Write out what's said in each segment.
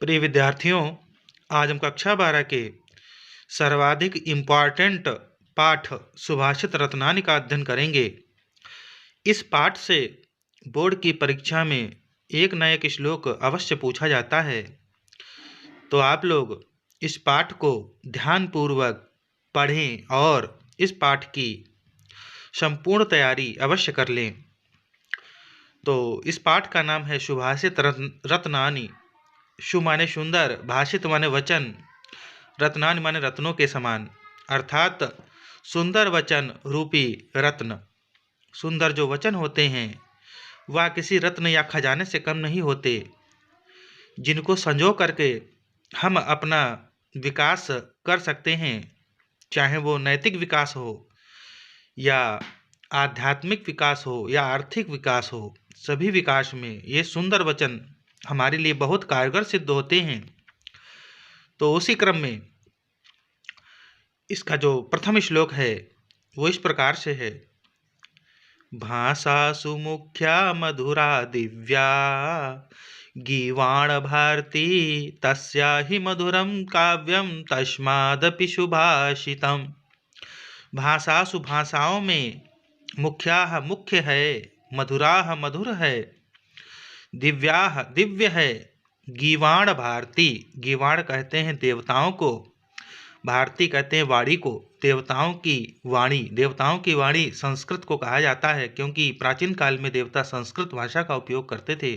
प्रिय विद्यार्थियों, आज हम कक्षा 12 के सर्वाधिक इम्पॉर्टेंट पाठ सुभाषित रत्नानि का अध्ययन करेंगे। इस पाठ से बोर्ड की परीक्षा में एक न एक श्लोक अवश्य पूछा जाता है, तो आप लोग इस पाठ को ध्यानपूर्वक पढ़ें और इस पाठ की संपूर्ण तैयारी अवश्य कर लें। तो इस पाठ का नाम है सुभाषित रत्नानि। शु माने सुंदर, भाषित माने वचन, रत्नानि माने रत्नों के समान, अर्थात सुंदर वचन रूपी रत्न। सुंदर जो वचन होते हैं वह किसी रत्न या खजाने से कम नहीं होते, जिनको संजो करके हम अपना विकास कर सकते हैं, चाहे वो नैतिक विकास हो या आध्यात्मिक विकास हो या आर्थिक विकास हो। सभी विकास में ये सुंदर वचन हमारे लिए बहुत कारगर सिद्ध होते हैं। तो उसी क्रम में इसका जो प्रथम श्लोक है वो इस प्रकार से है। भाषा सुमुख्या मधुरा दिव्या गीवाण भारती तस्या ही मधुरम काव्यम तस्मादपि सुभाषितम। भाषासु भाषाओं में मुख्या मुख्य है, मधुरा मधुर है, दिव्या दिव्य है, गीवाण भारती, गीवाण कहते हैं देवताओं को, भारती कहते हैं वाणी को। देवताओं की वाणी संस्कृत को कहा जाता है, क्योंकि प्राचीन काल में देवता संस्कृत भाषा का उपयोग करते थे।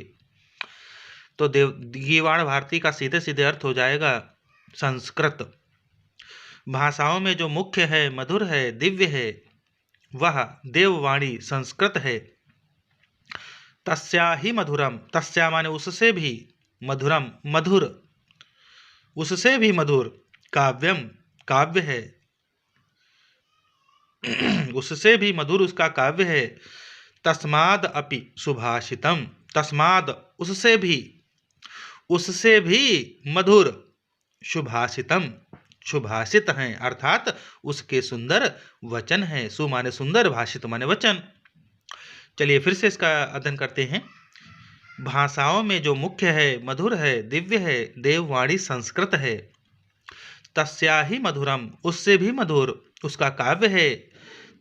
तो गीवाण भारती का सीधे सीधे अर्थ हो जाएगा संस्कृत। भाषाओं में जो मुख्य है, मधुर है, दिव्य है, वह देववाणी संस्कृत है। तस्या ही मधुरम, तस्या माने उससे भी, मधुरम मधुर, उससे भी मधुर, काव्यम काव्य है, उससे भी मधुर उसका काव्य है। तस्माद अपि सुभाषितम, तस्माद उससे भी मधुर, सुभाषितम सुभाषित हैं, अर्थात उसके सुंदर वचन हैं। सु माने सुंदर, भाषित माने वचन। चलिए फिर से इसका अध्ययन करते हैं। भाषाओं में जो मुख्य है, मधुर है, दिव्य है, देववाणी संस्कृत है। तस्या ही मधुरम, उससे भी मधुर उसका काव्य है।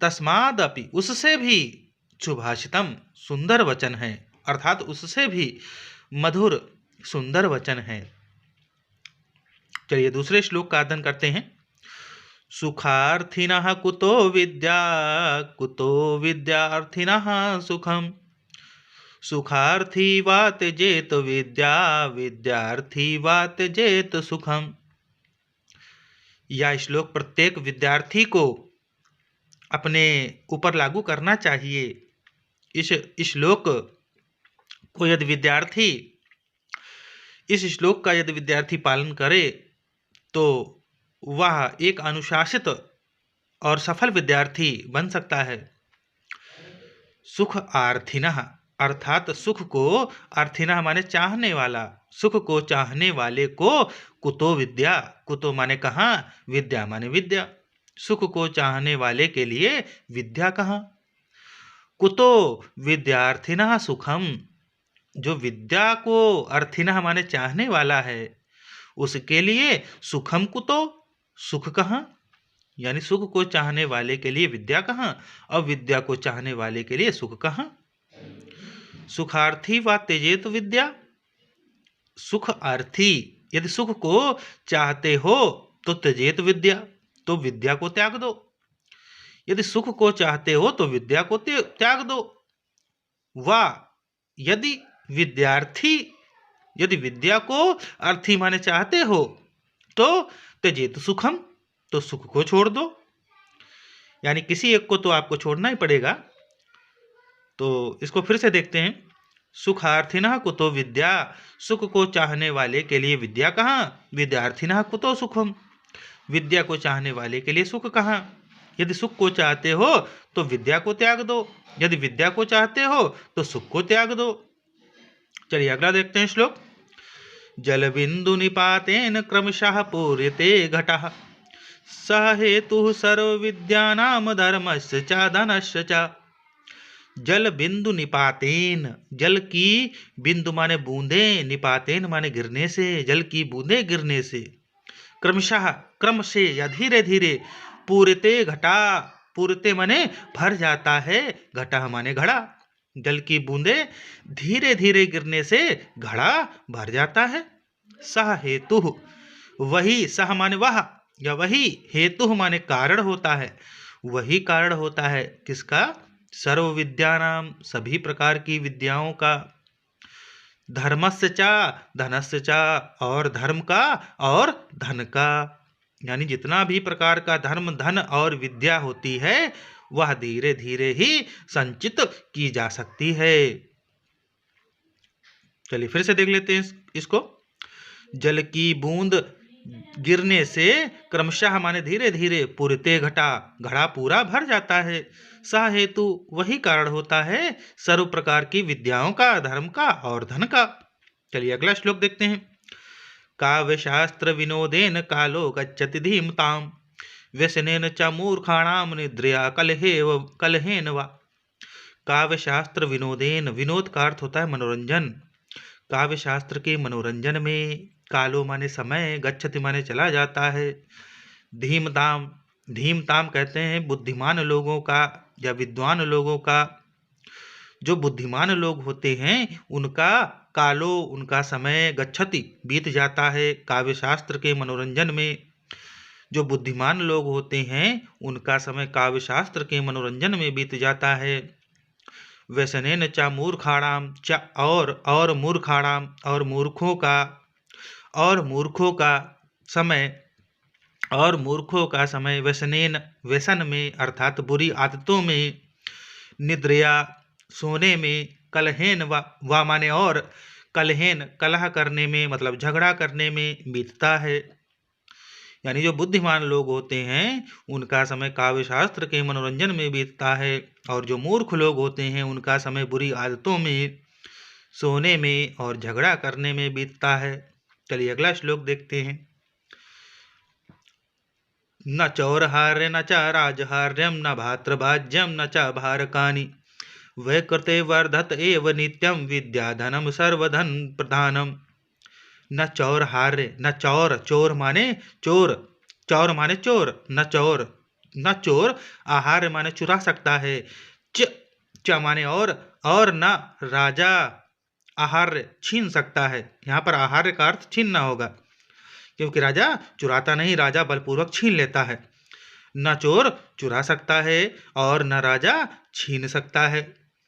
तस्मादपि उससे भी, सुभाषितम सुंदर वचन है, अर्थात उससे भी मधुर सुंदर वचन है। चलिए दूसरे श्लोक का अध्ययन करते हैं। सुखार्थिनः कुतो विद्यार्थिनः सुखम, सुखार्थी वा त्यजेत विद्या, विद्यार्थी वा त्यजेत सुखम। यह श्लोक प्रत्येक विद्यार्थी को अपने ऊपर लागू करना चाहिए। इस श्लोक को यदि विद्यार्थी, इस श्लोक का यदि विद्यार्थी पालन करे तो वह एक अनुशासित और सफल विद्यार्थी बन सकता है। सुख आर्थिनः, अर्थात सुख को, आर्थिनः माने चाहने वाला, सुख को चाहने वाले को, कुतो विद्या, कुतो माने कहाँ, विद्या माने विद्या, सुख को चाहने वाले के लिए विद्या कहाँ। कुतो विद्यार्थिनः सुखम, जो विद्या को अर्थिनः माने चाहने वाला है उसके लिए सुखम कुतो, सुख कहाँ, यानी सुख को चाहने वाले के लिए विद्या कहाँ, और विद्या को चाहने वाले के लिए सुख कहाँ। सुखार्थी व त्यजेत विद्या, सुख अर्थी, यदि सुख को चाहते हो तो त्यजेत विद्या, तो विद्या को त्याग दो। यदि सुख को चाहते हो तो विद्या को त्याग दो। वा यदि विद्यार्थी, यदि विद्या को अर्थी माने चाहते हो तो त्यजेत सुखम, तो सुख को छोड़ दो। यानी किसी एक को तो आपको छोड़ना ही पड़ेगा। तो इसको फिर से देखते हैं। सुखार्थिनः कुतो विद्या, सुख को चाहने वाले के लिए विद्या कहाँ, विद्यार्थिनः कुतो सुखम, विद्या को चाहने वाले के लिए सुख कहाँ। यदि सुख को चाहते हो तो विद्या को त्याग दो, यदि विद्या को चाहते हो तो सुख को त्याग दो। चलिए अगला देखते हैं श्लोक। जलबिंदु निपातेन क्रमशः पूर्यते घटः, स हेतुः सर्वविद्यानां धर्मस्य च धनस्य च। जल बिंदु निपातेन, जल की बिंदु माने बूंदे, निपातेन माने गिरने से, जल की बूंदे गिरने से, क्रमशः क्रम से या धीरे धीरे, पूरते घटा, पूरते माने भर जाता है, घटा माने घड़ा, जल की बूंदे धीरे धीरे गिरने से घड़ा भर जाता है। सह हेतु, वही, सह माने वह या वही, हेतु माने कारण होता है, वही कारण होता है किसका? सर्व विद्यानाम, सभी प्रकार की विद्याओं का, धर्मस्य चा, धनस्य चा, और धर्म का और धन का, यानी जितना भी प्रकार का धर्म, धन और विद्या होती है वह धीरे धीरे ही संचित की जा सकती है। चलिए फिर से देख लेते हैं इसको। जल की बूंद गिरने से क्रमशः माने धीरे धीरे, पूरते घटा, घड़ा पूरा भर जाता है, सा हेतु वही कारण होता है सर्व प्रकार की विद्याओं का, धर्म का और धन का। चलिए अगला श्लोक देखते हैं। काव्य शास्त्र विनोदेन कालो गच्छति धीमताम, व्यसनेन च मूर्खाणाम निद्रया कलहेन वा। काव्य शास्त्र विनोदेन, विनोद का अर्थ होता है मनोरंजन, काव्य शास्त्र के मनोरंजन में, कालो माने समय, गच्छति माने चला जाता है, धीमताम, धीमताम कहते हैं बुद्धिमान लोगों का या विद्वान लोगों का, जो बुद्धिमान लोग होते हैं उनका, कालो उनका समय, गच्छति बीत जाता है, काव्य शास्त्र के मनोरंजन में, जो बुद्धिमान लोग होते हैं उनका समय काव्य शास्त्र के मनोरंजन में बीत जाता है। व्यसनेन च मूर्खाणाम, च और मूर्खाणाम, और मूर्खों का, और मूर्खों का समय, और मूर्खों का समय, व्यसनेन व्यसन में अर्थात बुरी आदतों में, निद्रया सोने में, कलहेन वा माने और, कलहेन कलह करने में मतलब झगड़ा करने में बीतता है। यानी जो बुद्धिमान लोग होते हैं उनका समय काव्य शास्त्र के मनोरंजन में बीतता है, और जो मूर्ख लोग होते हैं उनका समय बुरी आदतों में, सोने में और झगड़ा करने में बीतता है। चलिए अगला श्लोक देखते हैं। न चौरहार्य न च राजहार्यम न भातृभाज्यम न च भारकानि, वैकृते वर्धत एव नित्यम विद्याधनम सर्वधन प्रधानम। न चौरहार्य, न चौर, चोर माने चोर, चौर माने चोर, न चौर, न चोर, आहार्य माने चुरा सकता है, च माने और न राजा, आहार्य छीन सकता है, यहाँ पर आहार्य का अर्थ छीनना होगा, क्योंकि राजा चुराता नहीं, राजा बलपूर्वक छीन लेता है। न चोर चुरा सकता है और न राजा छीन सकता है।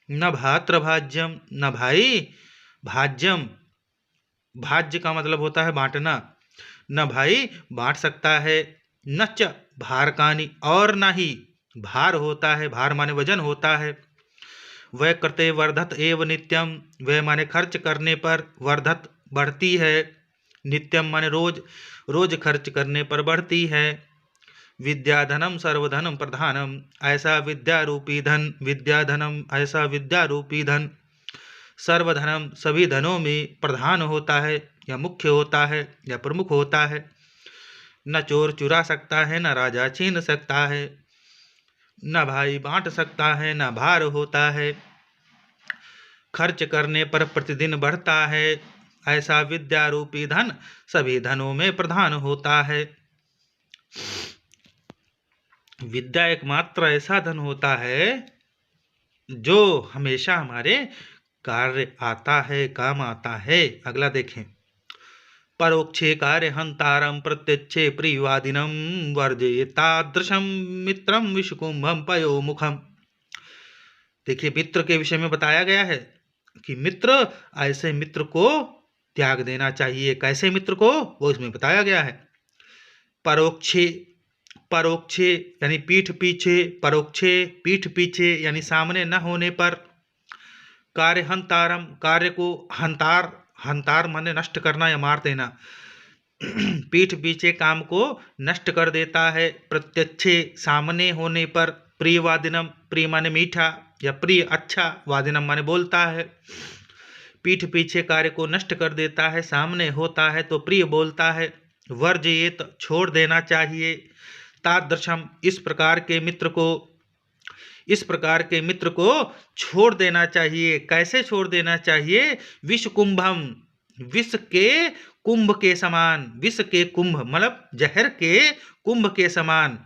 न भातृभाज्यम, न भाई, भाज्यम, भाज्य का मतलब होता है बांटना, न भाई बांट सकता है, न च भारकानि, और न ही भार होता है, भार माने वजन होता है। वह कृते वर्धत एव नित्यम, वह माने खर्च करने पर, वर्धत बढ़ती है, नित्यम माने रोज, रोज खर्च करने पर बढ़ती है। विद्याधनम सर्वधनम प्रधानम, ऐसा विद्या रूपी धन, विद्याधनम ऐसा विद्या रूपी धन, सर्वधनम सभी धनों में प्रधान होता है या मुख्य होता है या प्रमुख होता है। न चोर चुरा सकता है, न राजा छीन सकता है, न भाई बांट सकता है, न भार होता है, खर्च करने पर प्रतिदिन बढ़ता है, ऐसा विद्या रूपी धन सभी धनों में प्रधान होता है। विद्या एकमात्र ऐसा धन होता है जो हमेशा हमारे कार्य आता है, काम आता है। अगला देखें। परोक्षे कार्य हंतारम प्रत्यक्षे प्रियवादिनम वर्जयेतादृशम मित्रम विषकुंभम पयोमुखम। देखिए मित्र के विषय में बताया गया है कि मित्र, ऐसे मित्र को त्याग देना चाहिए। कैसे मित्र को, वो इसमें बताया गया है। परोक्षे, परोक्षे यानी पीठ पीछे, परोक्षे पीठ पीछे यानी सामने न होने पर, कार्य हंतारम कार्य को, हंतार, हंतार माने नष्ट करना या मार देना, पीठ पीछे काम को नष्ट कर देता है। प्रत्यक्षे सामने होने पर, प्रियवादिनम प्रिय माने मीठा या प्रिय अच्छा, वादिनम माने बोलता है, पीठ पीछे कार्य को नष्ट कर देता है, सामने होता है तो प्रिय बोलता है। वर्जयेत छोड़ देना चाहिए, तादृशम इस प्रकार के मित्र को, इस प्रकार के मित्र को छोड़ देना चाहिए। कैसे छोड़ देना चाहिए? विष कुंभम, विष के कुंभ के समान, विष के कुंभ मतलब जहर के कुंभ के समान।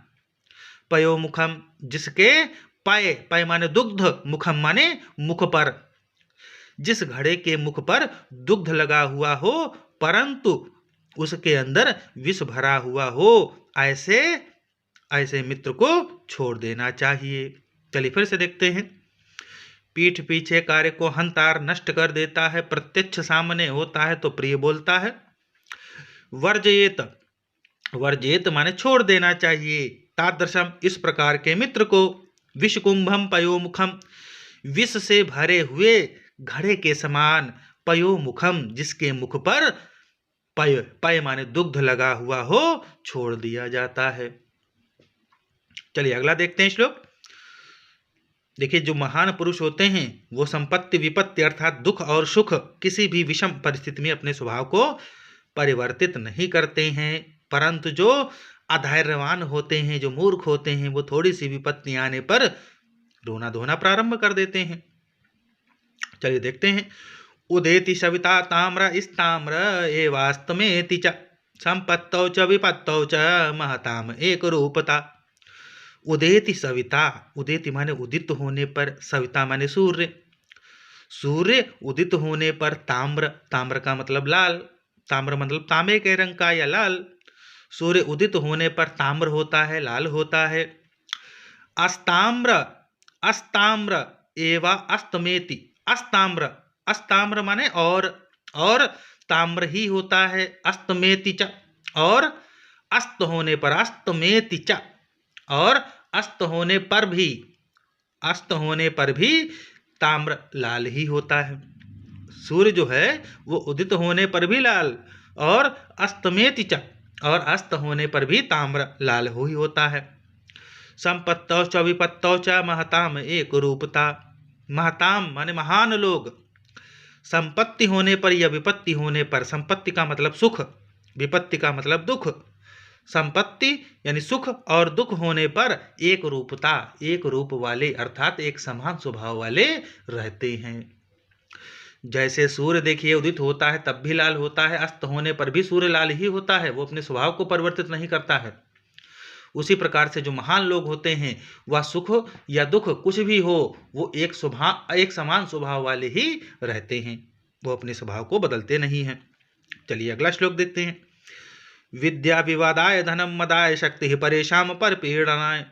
पयोमुखम, जिसके पय, पय माने दुग्ध, मुखम माने मुख पर, जिस घड़े के मुख पर दुग्ध लगा हुआ हो परंतु उसके अंदर विष भरा हुआ हो, ऐसे ऐसे मित्र को छोड़ देना चाहिए। चलिए फिर से देखते हैं। पीठ पीछे कार्य को हंतार नष्ट कर देता है, प्रत्यक्ष सामने होता है तो प्रिय बोलता है। वर्जयेत, वर्जयेत माने छोड़ देना चाहिए। तादृशम, इस प्रकार के मित्र को। विषकुंभम पयोमुखम, विष से भरे हुए घड़े के समान। पयोमुखम, जिसके मुख पर पय, पय माने दुग्ध लगा हुआ हो, छोड़ दिया जाता है। चलिए अगला देखते हैं श्लोक। देखिए, जो महान पुरुष होते हैं वो संपत्ति विपत्ति अर्थात दुख और सुख किसी भी विषम परिस्थिति में अपने स्वभाव को परिवर्तित नहीं करते हैं, परंतु जो अधैर्यवान होते हैं, जो मूर्ख होते हैं, वो थोड़ी सी विपत्ति आने पर रोना धोना प्रारंभ कर देते हैं। चलिए देखते हैं। उदेति सविता ताम्र इस्ताम्र एवास्तमेति च संपत्तौ च विपत्तौ च महताम एक रूपता। उदेति सविता, उदेति माने उदित होने पर, सविता माने सूर्य, सूर्य उदित होने पर। ताम्र, ताम्र का मतलब लाल, ताम्र मतलब तांबे के रंग का या लाल। सूर्य उदित होने पर ताम्र होता है, लाल होता है। अस्ताम्र, अस्ताम्र एवा अस्तमेति, अस्ताम्र, अस्ताम्र माने और ताम्र ही होता है। अस्तमेति च, और अस्त होने पर, अस्तमेति च, और अस्त होने पर भी, अस्त होने पर भी ताम्र लाल ही होता है। सूर्य जो है वो उदित होने पर भी लाल, और अस्तमेति च, और अस्त होने पर भी ताम्र लाल ही होता है। संपत्तौ च विपत्तौ च महताम एक रूपता। महताम माने महान लोग, संपत्ति होने पर या विपत्ति होने पर, संपत्ति का मतलब सुख, विपत्ति का मतलब दुख, संपत्ति यानी सुख और दुख होने पर एक रूपता, एक रूप वाले अर्थात एक समान स्वभाव वाले रहते हैं। जैसे सूर्य देखिए उदित होता है तब भी लाल होता है, अस्त होने पर भी सूर्य लाल ही होता है, वो अपने स्वभाव को परिवर्तित नहीं करता है। उसी प्रकार से जो महान लोग होते हैं वह सुख या दुख कुछ भी हो, वो एक समान स्वभाव वाले ही रहते हैं, वो अपने स्वभाव को बदलते नहीं हैं। चलिए अगला श्लोक देखते हैं। विद्या विवादाय धनम मदाय शक्ति परेशान पर पीड़नाय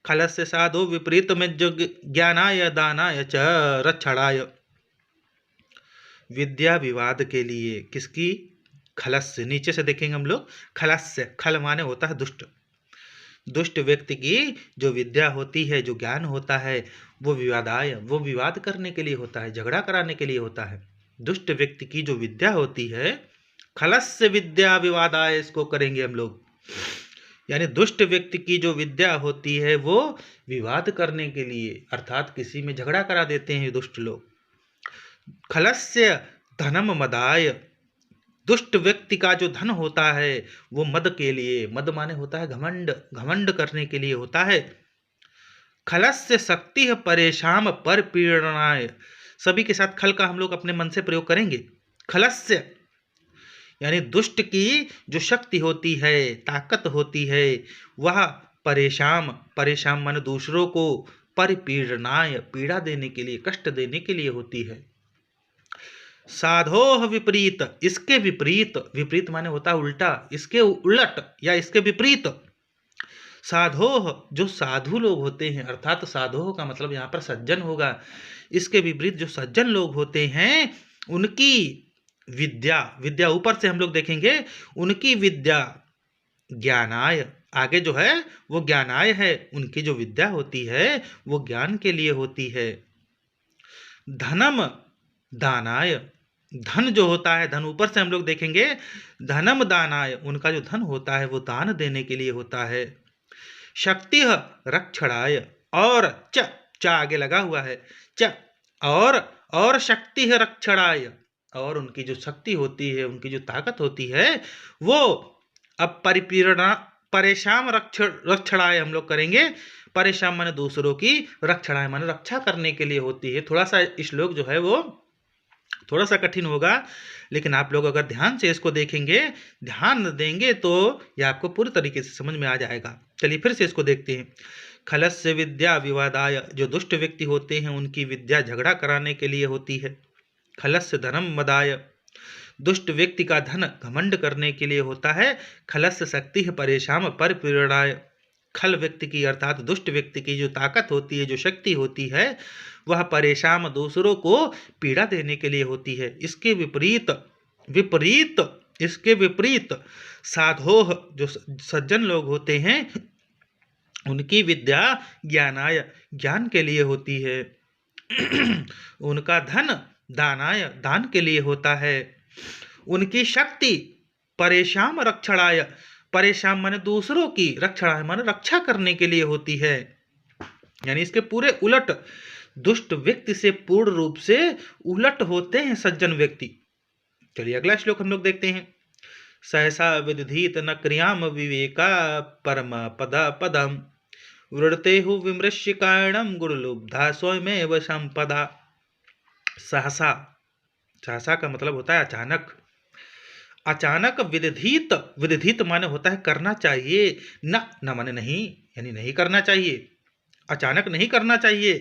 खलस्य साधु विपरीत में ज्ञानाय दानाय च रक्षणाय। विद्या विवाद के लिए किसकी? खलस्य, नीचे से देखेंगे हम लोग। खलस्य, खल माने होता है दुष्ट, दुष्ट व्यक्ति की जो विद्या होती है, जो ज्ञान होता है, वो विवादाय, वो विवाद करने के लिए होता है, झगड़ा कराने के लिए होता है। दुष्ट व्यक्ति की जो विद्या होती है, खलस्य विद्या विवादाय, इसको करेंगे हम लोग। यानी दुष्ट व्यक्ति की जो विद्या होती है वो विवाद करने के लिए अर्थात किसी में झगड़ा करा देते हैं दुष्ट लोग। खलस्य धनम मदाय, दुष्ट व्यक्ति का जो धन होता है वो मद के लिए, मद माने होता है घमंड, घमंड करने के लिए होता है। खलस्य शक्ति है परेशान पर पीड़नाय, सभी के साथ खल का हम लोग अपने मन से प्रयोग करेंगे। खलस्य यानी दुष्ट की जो शक्ति होती है, ताकत होती है, वह परेशान, परेशान माने दूसरों को, परिपीड़नाय पीड़ा देने के लिए, कष्ट देने के लिए होती है। साधोह विपरीत, इसके विपरीत, विपरीत माने होता है उल्टा, इसके उलट या इसके विपरीत। साधोह जो साधु लोग होते हैं, अर्थात साधोह का मतलब यहाँ पर सज्जन होगा। इसके विपरीत जो सज्जन लोग होते हैं उनकी विद्या, विद्या ऊपर से हम लोग देखेंगे, उनकी विद्या ज्ञानाय, आगे जो है वो ज्ञानाय है, उनकी जो विद्या होती है वो ज्ञान के लिए होती है। धनम दानाय, धन जो होता है, धन ऊपर से हम लोग देखेंगे, धनम दानाय, उनका जो धन होता है वो दान देने के लिए होता है। शक्ति रक्षणाय, और च आगे लगा हुआ है, च और शक्ति रक्षणाय, और उनकी जो शक्ति होती है, उनकी जो ताकत होती है वो अब परिपीड़ना, परेशान रक्षणाय हम लोग करेंगे, परेशान माने दूसरों की, रक्षणाय माने रक्षा करने के लिए होती है। थोड़ा सा श्लोक जो है वो थोड़ा सा कठिन होगा, लेकिन आप लोग अगर ध्यान से इसको देखेंगे, ध्यान देंगे तो ये आपको पूरी तरीके से समझ में आ जाएगा। चलिए फिर से इसको देखते हैं। खलस्य विद्या विवादाय, जो दुष्ट व्यक्ति होते हैं उनकी विद्या झगड़ा कराने के लिए होती है। खलस्य धनम मदाय, दुष्ट व्यक्ति का धन घमंड करने के लिए होता है। खलस्य शक्ति है परेशान पर पीड़ाय, खल व्यक्ति की अर्थात दुष्ट व्यक्ति की जो ताकत होती है, जो शक्ति होती है, वह परेशान दूसरों को पीड़ा देने के लिए होती है। इसके विपरीत विपरीत इसके विपरीत साधोह, जो सज्जन लोग होते हैं, उनकी विद्या ज्ञानाय, ज्ञान के लिए होती है। उनका धन दानाय, दान के लिए होता है। उनकी शक्ति परेशान रक्षणाय, परेशान माने दूसरों की, रक्षणाय माने रक्षा करने के लिए होती है। यानी इसके पूरे उलट, दुष्ट व्यक्ति से पूर्ण रूप से उलट होते हैं सज्जन व्यक्ति। चलिए अगला श्लोक हम लोग देखते हैं। सहसा विदधीत न क्रियाम विवेका परम पदा पदम वृणते हु विमृश्य कारणम गुरुलुब्धा स्वयमेव संपदा। सहसा, सहसा का मतलब होता है अचानक। अचानक विदधीत, विदधीत माने होता है करना चाहिए, न माने नहीं, यानी नहीं करना चाहिए, अचानक नहीं करना चाहिए।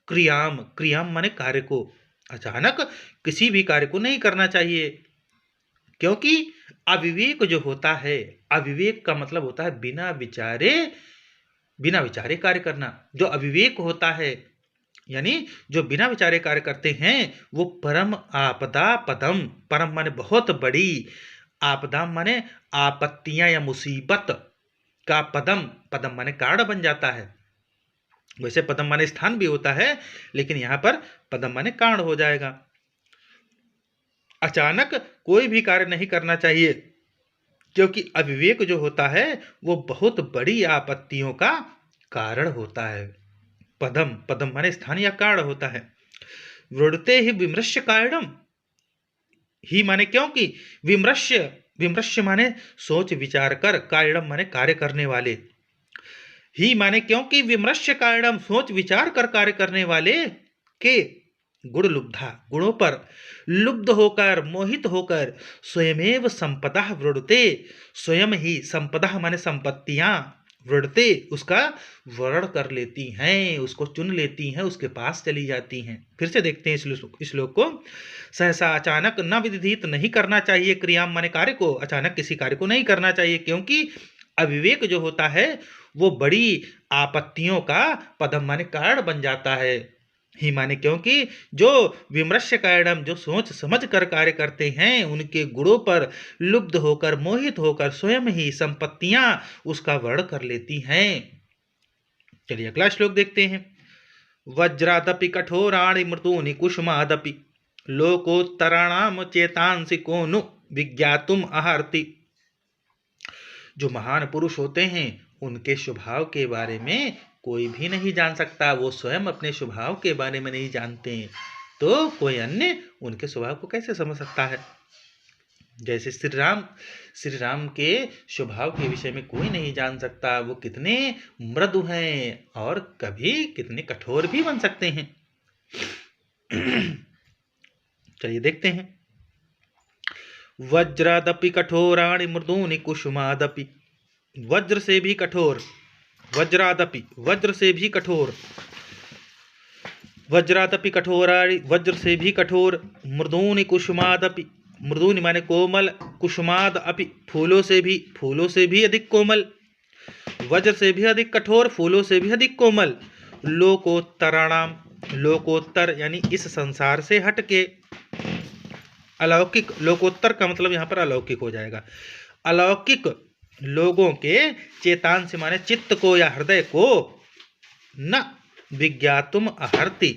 क्रियाम, क्रियाम माने कार्य को, अचानक किसी भी कार्य को नहीं करना चाहिए, क्योंकि अविवेक जो होता है, अविवेक का मतलब होता है बिना विचारे कार्य करना। जो अविवेक होता है, यानी जो बिना विचारे कार्य करते हैं, वो परम आपदा पदम, परम माने बहुत बड़ी, आपदा माने आपत्तियां या मुसीबत का पदम, पदम माने कारण बन जाता है। वैसे पदम माने स्थान भी होता है, लेकिन यहां पर पदम माने कारण हो जाएगा। अचानक कोई भी कार्य नहीं करना चाहिए, क्योंकि अविवेक जो होता है वो बहुत बड़ी आपत्तियों का कारण होता है। पदम, पदम माने स्थान या कारण होता है। वृणते ही विमृश्य कारणम, ही माने क्योंकि, विमृश्य, विमृश्य माने सोच विचार कर, कारणम माने कार्य करने वाले, ही माने क्योंकि, विमृश्य कारणम सोच विचार कर कार्य करने वाले के, गुण लुब्धा गुणों पर लुब्ध होकर, मोहित होकर, स्वयमेव संपदा वृणते, स्वयं ही संपदा माने संपत्तियां, वृणते उसका वर्ण कर लेती हैं, उसको चुन लेती हैं, उसके पास चली जाती हैं। फिर से देखते हैं इस श्लोक को। सहसा अचानक, न विदित नहीं करना चाहिए, क्रियाम माने कार्य को, अचानक किसी कार्य को नहीं करना चाहिए, क्योंकि अविवेक जो होता है वो बड़ी आपत्तियों का पदम माने कारण बन जाता है। ही माने क्योंकि जो विमृश्य कारणम, जो सोच समझ कर कार्य करते हैं, उनके गुणों पर लुब्ध होकर, मोहित होकर, स्वयं ही संपत्तियां उसका वर्ण कर लेती हैं। चलिए अगला श्लोक देखते हैं। वज्रादपि कठोराणि मृतूनि कुसुमादपि लोकोत्तराणाम चेतांसि को नु विज्ञातुम अहर्ति। जो महान पुरुष होते हैं उनके स्वभाव के बारे में कोई भी नहीं जान सकता, वो स्वयं अपने स्वभाव के बारे में नहीं जानते हैं, तो कोई अन्य उनके स्वभाव को कैसे समझ सकता है। जैसे श्री राम के स्वभाव के विषय में कोई नहीं जान सकता, वो कितने मृदु हैं और कभी कितने कठोर भी बन सकते हैं। चलिए देखते हैं। वज्रादपि कठोराणि मृदूनि कुसुमादपि, वज्र से भी कठोर, वज्रादपि वज्र से भी कठोर, वज्रादपि कठोराणि वज्र से भी कठोर, मृदूनि कुसुमादपि, मृदूनि माने कोमल, कुसुमाद अपि फूलों से भी अधिक कोमल, वज्र से भी अधिक कठोर, फूलों से भी अधिक कोमल। लोकोत्तराणाम, लोकोत्तर यानी इस संसार से हटके, अलौकिक, लोकोत्तर का मतलब यहाँ पर अलौकिक हो जाएगा। अलौकिक लोगों के चेतांस माने चित्त को या हृदय को, न विज्ञातुम अहर्ति,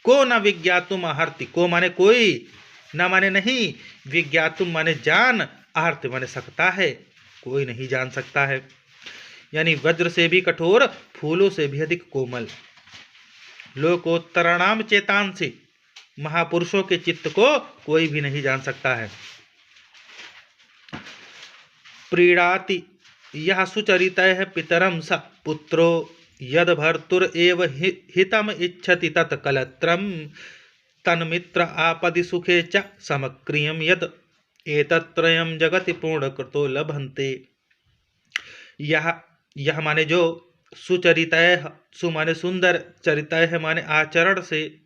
को न विज्ञातुम अहर्ति, को माने कोई, न माने नहीं, विज्ञातुम माने जान, अहर्ति माने सकता है, कोई नहीं जान सकता है। यानी वज्र से भी कठोर, फूलों से भी अधिक कोमल। लोकोत्तराणाम चेतांसी, महापुरुषों के चित्त को कोई भी नहीं जान सकता है। प्रीणाति यह सुचरितः पितरम स पुत्रो यद भर्तुर एव हितम इच्छति तत् कलत्रम तन्मित्र आपदि सुखे च समक्रियम यद एतत्रयम जगति पूर्ण कृतो लभन्ते। यह माने जो सुचरितय, सु माने सुंदर, चरितय है माने आचरण से,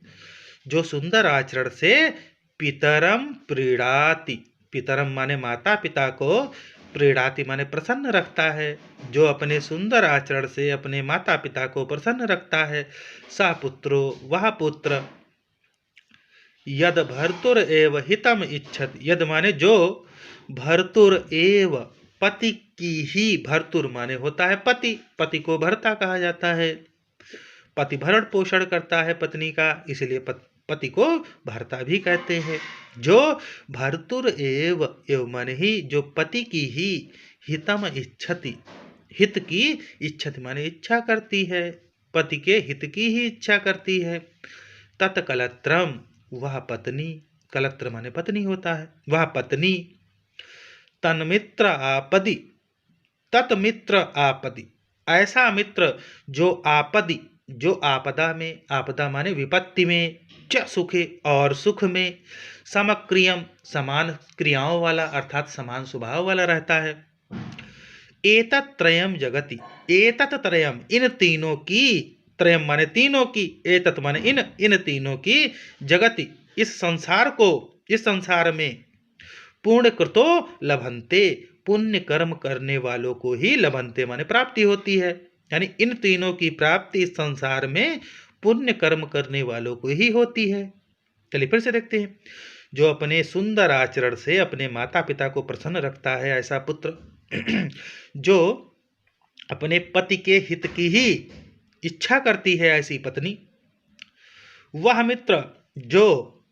जो सुंदर आचरण से पितरम प्रीणाति, पितरम माने माता पिता को, प्रीणाति माने प्रसन्न रखता है, जो अपने सुंदर आचरण से अपने माता पिता को प्रसन्न रखता है। सा पुत्रो, वह पुत्र, यद भर्तुर एव हितम इच्छत, यद माने जो, भर्तुर एव पति की ही, भर्तुर माने होता है पति, पति को भर्ता कहा जाता है, पति भरण पोषण करता है पत्नी का, इसलिए पति को भर्ता भी कहते हैं। जो भर्तुर एव, एव माने ही, जो पति की ही, हितम इच्छति, हित की, इच्छति माने इच्छा करती है, पति के हित की ही इच्छा करती है। तत्कलत्रम, वह पत्नी, कलत्र माने पत्नी होता है, वह पत्नी, तन्मित्र आपदि, तत्मित्र आपदि, ऐसा मित्र जो आपदि, जो आपदा में, आपदा माने विपत्ति में, च सुखे और सुख में, समक्रियम समान क्रियाओं वाला अर्थात समान स्वभाव वाला रहता है। एतत् त्रयम जगति, एतत् त्रयम इन तीनों की, त्रयम माने तीनों की, एतत् माने इन, इन तीनों की, जगति इस संसार को, इस संसार में, पूर्ण कृतो लभन्ते, पुण्य कर्म करने वालों को ही लभन्ते माने प्राप्ति होती है, यानी इन तीनों की प्राप्ति इस संसार में पुण्य कर्म करने वालों को ही होती है। चलिए फिर से देखते हैं। जो अपने सुंदर आचरण से अपने माता पिता को प्रसन्न रखता है ऐसा पुत्र, जो अपने पति के हित की ही इच्छा करती है ऐसी पत्नी, वह मित्र जो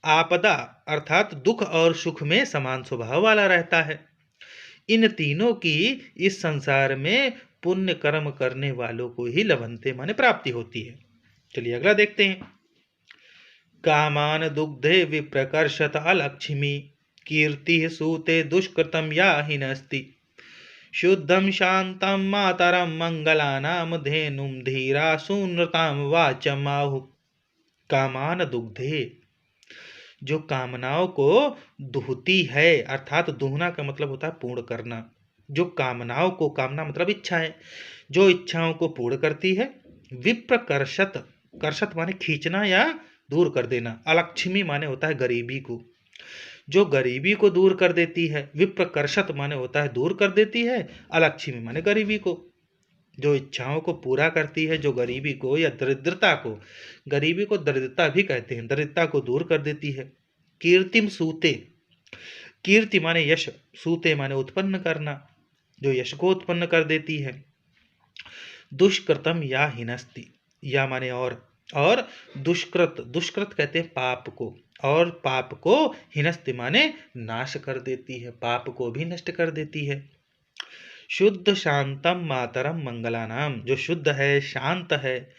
आपदा अर्थात दुख और सुख में समान स्वभाव वाला रहता है। इन तीनों की इस संसार में पुण्य कर्म करने वालों को ही लभन्ते माने प्राप्ति होती है। चलिए अगला देखते हैं। कामान दुग्धे विप्रकर्षत अलक्ष्मी कीर्ति सूते दुष्कृतम या हिनस्ति शुद्धम शांतम मातरम मंगलानाम धेनुम धीरा सुनृताम वाचम आहु। कामान दुग्धे, जो कामनाओं को दुहती है, अर्थात दुहना का मतलब होता है पूर्ण करना, जो कामनाओं को, कामना मतलब इच्छा है, जो इच्छाओं को पूर्ण करती है। विप्रकर्षत, कर्षत माने खींचना या दूर कर देना, अलक्ष्मी माने होता है गरीबी को, जो गरीबी को दूर कर देती है। विप्रकर्षत माने होता है दूर कर देती है, अलक्ष्मी माने गरीबी को, जो इच्छाओं को पूरा करती है, जो गरीबी को या दरिद्रता को, गरीबी को दरिद्रता भी कहते हैं, दरिद्रता को दूर कर देती है। कीर्तिम सूते, कीर्ति माने यश, सूते माने उत्पन्न करना, जो यश को उत्पन्न कर देती है। दुष्कृतम या हिनस्ति, या माने और दुष्कृत, दुष्कृत कहते हैं पाप को, और पाप को हिनस्ति माने नाश कर देती है, पाप को भी नष्ट कर देती है। शुद्ध शांतम मातरम मंगलानाम, जो शुद्ध है, शांत है,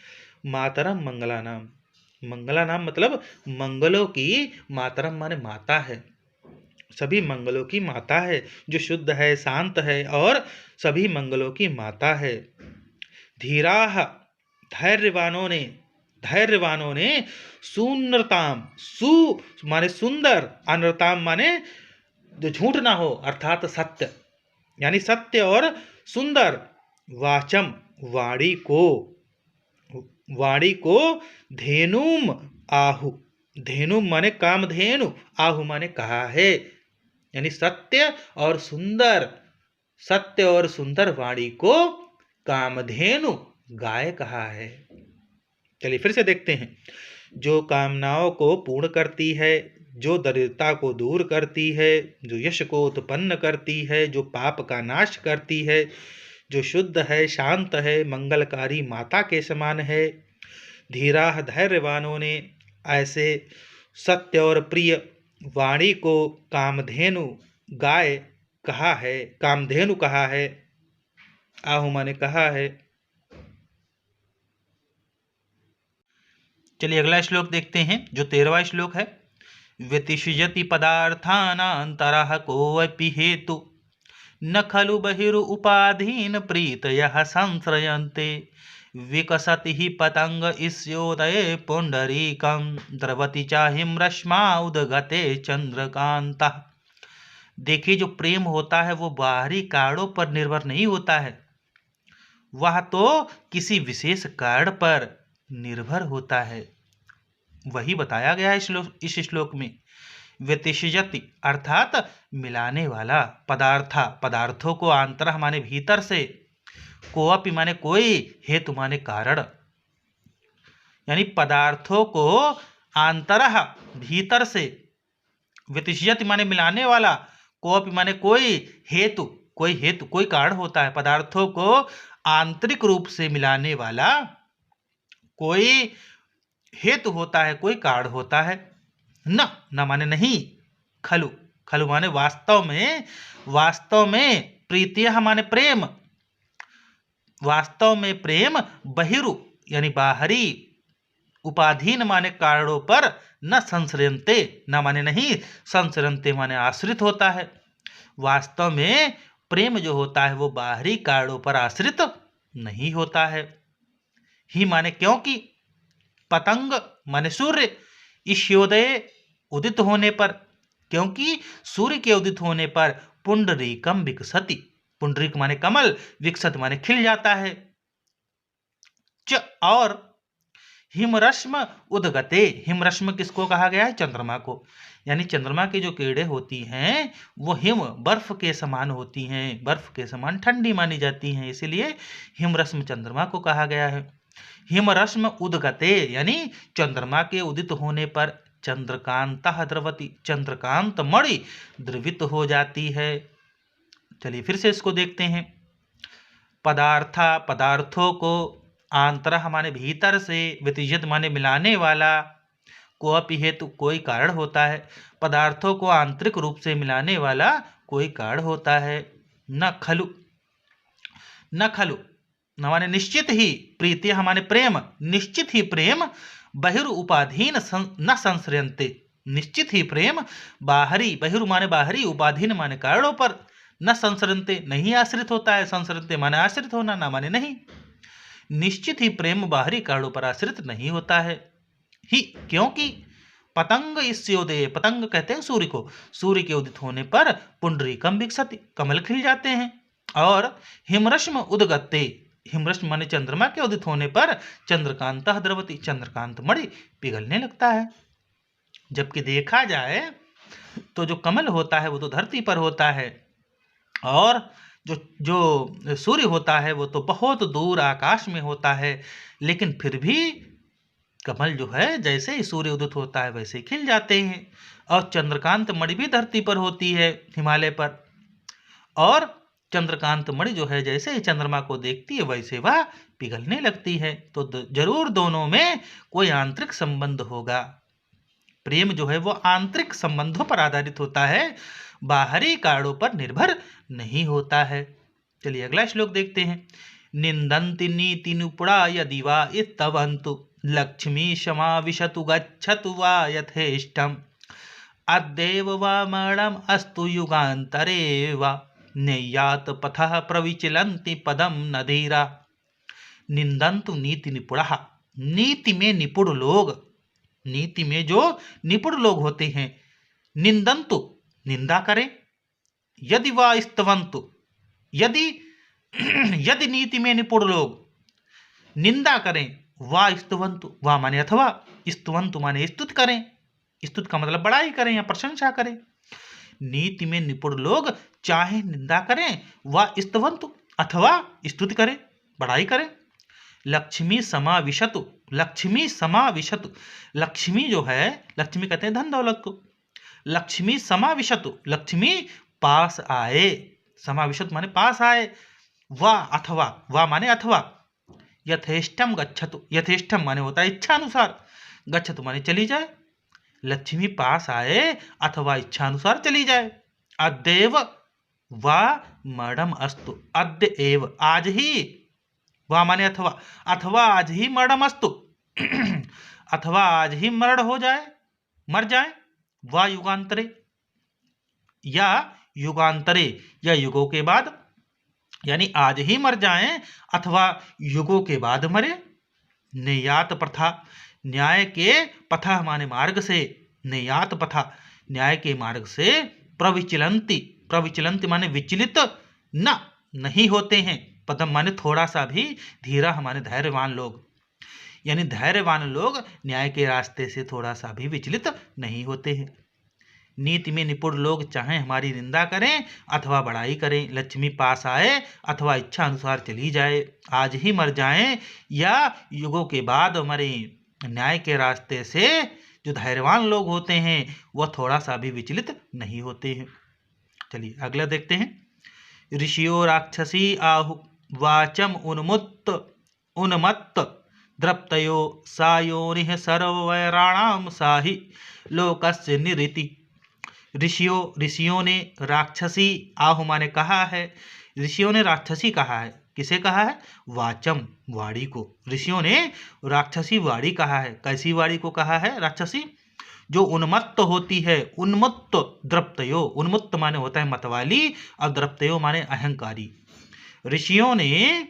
मातरम मंगलानाम, मंगलानाम मतलब मंगलों की, मातरम माने माता है, सभी मंगलों की माता है, जो शुद्ध है, शांत है और सभी मंगलों की माता है। धीराह, धैर्यवानों ने सुनृताम, सु माने सुंदर, अनृताम माने जो झूठ ना हो अर्थात सत्य, यानी सत्य और सुंदर, वाचम वाणी को धेनुम आहु, धेनुम माने कामधेनु, आहु माने कहा है, यानी सत्य और सुंदर वाणी को कामधेनु गाय कहा है। चलिए फिर से देखते हैं। जो कामनाओं को पूर्ण करती है, जो दरिद्रता को दूर करती है, जो यश को उत्पन्न करती है, जो पाप का नाश करती है, जो शुद्ध है, शांत है, मंगलकारी माता के समान है। धीरा, धैर्यवानों ने ऐसे सत्य और प्रिय वाणी को कामधेनु गाय कहा है, कामधेनु कहा है। आहु माने कहा है। चलिए अगला श्लोक देखते हैं, जो 13वां श्लोक है। व्यतिषयति पदार्थानान्तरः कोऽपि हेतु न खलु बहिरुपाधीन प्रीतयः संश्रयन्ते विकसति ही पतंग इस्योदये पुंडरीकं द्रवति च हिमरश्मा उदगते चंद्रकांता। देखिए, जो प्रेम होता है वो बाहरी कारणों पर निर्भर नहीं होता है, वह तो किसी विशेष कारण पर निर्भर होता है। वही बताया गया है इस श्लोक में। व्यतिषजति अर्थात मिलाने वाला, पदार्थों को, आंतर माने भीतर से, कोअपि माने कोई, हेतु माने कारण। यानी पदार्थों को आंतरः भीतर से, व्यतिषजति माने मिलाने वाला, कोअपि माने कोई, हेतु कोई कारण होता है। पदार्थों को आंतरिक रूप से मिलाने वाला कोई हेतु होता है, कोई कारण होता है। न माने नहीं, खलु माने वास्तव में प्रीतियः माने प्रेम, वास्तव में प्रेम बहिरु यानी बाहरी, उपाधीन माने कारणों पर न संसरन्ते, न माने नहीं, संसरन्ते माने आश्रित होता है। वास्तव में प्रेम जो होता है वो बाहरी कारणों पर आश्रित नहीं होता है। ही माने क्योंकि, पतंग माने सूर्य, ईश्योदय उदित होने पर, क्योंकि सूर्य के उदित होने पर पुंडरीकम विकसति, पुंडरीक माने कमल, विकसत माने खिल जाता है। और हिमरश्म उदगते, हिमरश्म किसको कहा गया है? चंद्रमा को। यानी चंद्रमा की जो किरणें होती हैं वो हिम, बर्फ के समान होती हैं, बर्फ के समान ठंडी मानी जाती हैं, इसीलिए हिमरश्म चंद्रमा को कहा गया है। हिमरश्म उदगते यानी चंद्रमा के उदित होने पर चंद्रकांता द्रवति, चंद्रकांत मणि द्रवित हो जाती है। चलिए फिर से इसको देखते हैं। पदार्थों को, आंतरः माने भीतर से, व्यतिषजति माने मिलाने वाला, कोअपि हेतु कोई कारण होता है। पदार्थों को आंतरिक रूप से मिलाने वाला कोई कारण होता है। न खलु न माने निश्चित ही, प्रीतियः माने प्रेम, निश्चित ही प्रेम, बहिरु उपाधीन न संसरन्ते, निश्चित ही प्रेम बाहरी, बहिरु माने बाहरी, उपाधीन माने कारणों पर, न संसरन्ते नहीं आश्रित होता है, संसरन्ते माने आश्रित होना, न माने नहीं। निश्चित ही प्रेम बाहरी कारणों पर आश्रित नहीं होता है। ही क्योंकि पतंग इस्योदये, पतंग कहते हैं सूर्य को, सूर्य के उदित होने पर पुंडरीकम विकसति, कमल खिल जाते हैं। और हिमरश्म उदगते, हिमरश्म माने चंद्रमा के उदित होने पर चंद्रकांता द्रवति, चंद्रकांत मणि पिघलने लगता है। जबकि देखा जाए तो जो कमल होता है वो तो धरती पर होता है, और जो सूर्य होता है वो तो बहुत दूर आकाश में होता है, लेकिन फिर भी कमल जो है जैसे ही सूर्य उदित होता है वैसे ही खिल जाते हैं। और चंद्रकांत मणि भी धरती पर होती है, हिमालय पर, और चंद्रकांत मणि जो है जैसे ही चंद्रमा को देखती है वैसे वह पिघलने लगती है। तो जरूर दोनों में कोई आंतरिक संबंध होगा। प्रेम जो है वो आंतरिक संबंधों पर आधारित होता है, बाहरी कारणों पर निर्भर नहीं होता है। चलिए अगला श्लोक देखते हैं। निंदन्ति नीति नुपुड़ा यदि वा इत्तवन्तु लक्ष्मी समाविशतु गच्छतु वा यथेष्टम् अद्यैव वा मरणम् अस्तु युगान्तरे वा नैयात पथः प्रविचलन्ति पदम नधीरा। निंदन्तु नीति निपुणः, नीति में निपुण लोग, नीति में जो निपुण लोग होते हैं, निंदन्तु निंदा करें, यदि वा स्तवन्तु, यदि नीति में निपुण लोग निंदा करें, वा स्तवन्तु, वा माने अथवा, स्तवन्तु माने स्तुत करें, स्तुत का मतलब बड़ाई करें या प्रशंसा करें। नीति में निपुण लोग चाहे निंदा करें, वा स्तवन्तु अथवा स्तुति करें, बड़ाई करें। लक्ष्मी समाविशतु, लक्ष्मी समाविशतु, लक्ष्मी जो है, लक्ष्मी कहते हैं धन दौलत को, लक्ष्मी समाविशतु, लक्ष्मी पास आए, समाविशतु माने पास आए, वा अथवा, वा माने अथवा, यथेष्टम गच्छतु, यथेष्टम माने होता है इच्छा अनुसार, गच्छतु माने चली जाए, लक्ष्मी पास आए अथवा इच्छा अनुसार चली जाए। अद्यैव वा मरणम अस्तु, अद्य एव आज ही, वा माने अथवा, अथवा आज ही मरणम अस्तु, अथवा आज ही मरण हो जाए, मर जाए, वा युगांतरे, या युगांतरे या युगों के बाद, यानी आज ही मर जाएं अथवा युगों के बाद मरे। नेयात प्रथा, न्याय के पथा माने मार्ग से, नेयात पथा न्याय के मार्ग से, प्रविचलंती, प्रविचलंती माने विचलित न नहीं होते हैं, पदम माने थोड़ा सा भी, धीरा माने धैर्यवान लोग, यानी धैर्यवान लोग न्याय के रास्ते से थोड़ा सा भी विचलित नहीं होते हैं। नीति में निपुण लोग चाहे हमारी निंदा करें अथवा बड़ाई करें, लक्ष्मी पास आए अथवा इच्छा अनुसार चली जाए, आज ही मर जाएं या युगों के बाद मरे, न्याय के रास्ते से जो धैर्यवान लोग होते हैं वह थोड़ा सा भी विचलित नहीं होते हैं। चलिए अगला देखते हैं। ऋषियो राक्षसी आहु वाचम उन्मत्त द्रप्तयो सायोनिः सर्ववैराणाम साहि लोकस्य निरिति। ऋषियों ने राक्षसी आहु माने कहा है, ऋषियों ने राक्षसी कहा है, किसे कहा है? वाचम वाणी को, ऋषियों ने राक्षसी वाणी कहा है। कैसी वाणी को कहा है राक्षसी? जो उन्मत्त होती है, उन्मत्त द्रप्तयो, उन्मत्त माने होता है मतवाली और द्रप्तयो माने अहंकारी। ऋषियों ने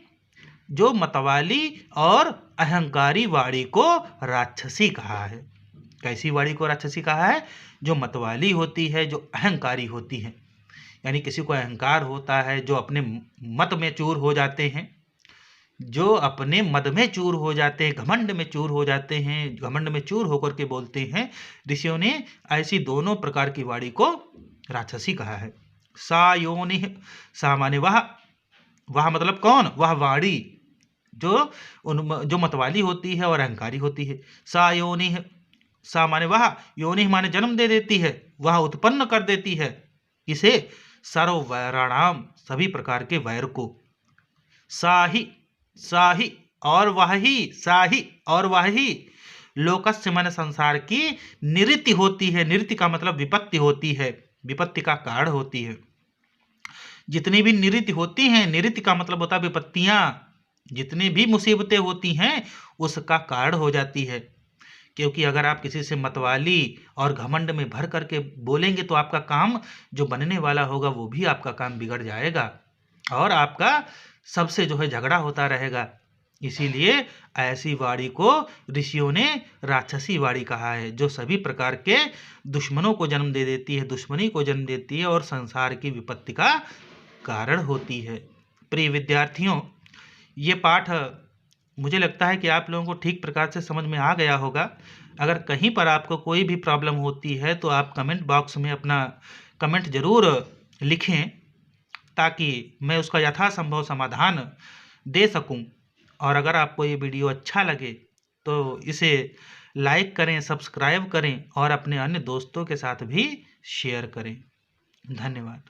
जो मतवाली और अहंकारी वाणी को राक्षसी कहा है। कैसी वाणी को राक्षसी कहा है? जो मतवाली होती है, जो अहंकारी होती है, यानी किसी को अहंकार होता है, जो अपने मत में चूर हो जाते हैं, जो अपने मद में चूर हो जाते हैं, घमंड में चूर हो जाते हैं, घमंड में चूर होकर के बोलते हैं, ऋषियों ने ऐसी दोनों प्रकार की वाणी को राक्षसी कहा है। सा योनि, सा माने वह मतलब कौन? वह वाणी जो मतवाली होती है और अहंकारी होती है। सा योनि, सा माने वह, योनि माने जन्म दे देती है, वह उत्पन्न कर देती है, इसे सर्व वैराणाम सभी प्रकार के वैर को। साही, साही और वह ही लोकस्य माने संसार की निरिति होती है। निरिति का मतलब विपत्ति होती है, विपत्ति का कारण होती है। जितनी भी निरिति होती हैं, निरिति का मतलब होता है विपत्तियां, जितनी भी मुसीबतें होती हैं उसका कारण हो जाती है। क्योंकि अगर आप किसी से मतवाली और घमंड में भर करके बोलेंगे तो आपका काम जो बनने वाला होगा वो भी आपका काम बिगड़ जाएगा और आपका सबसे जो है झगड़ा होता रहेगा। इसीलिए ऐसी वाणी को ऋषियों ने राक्षसी वाणी कहा है, जो सभी प्रकार के दुश्मनों को जन्म दे देती है, दुश्मनी को जन्म देती है और संसार की विपत्ति का कारण होती है। प्रिय विद्यार्थियों, ये पाठ मुझे लगता है कि आप लोगों को ठीक प्रकार से समझ में आ गया होगा। अगर कहीं पर आपको कोई भी प्रॉब्लम होती है तो आप कमेंट बॉक्स में अपना कमेंट ज़रूर लिखें, ताकि मैं उसका यथासंभव समाधान दे सकूं। और अगर आपको ये वीडियो अच्छा लगे तो इसे लाइक करें, सब्सक्राइब करें और अपने अन्य दोस्तों के साथ भी शेयर करें। धन्यवाद।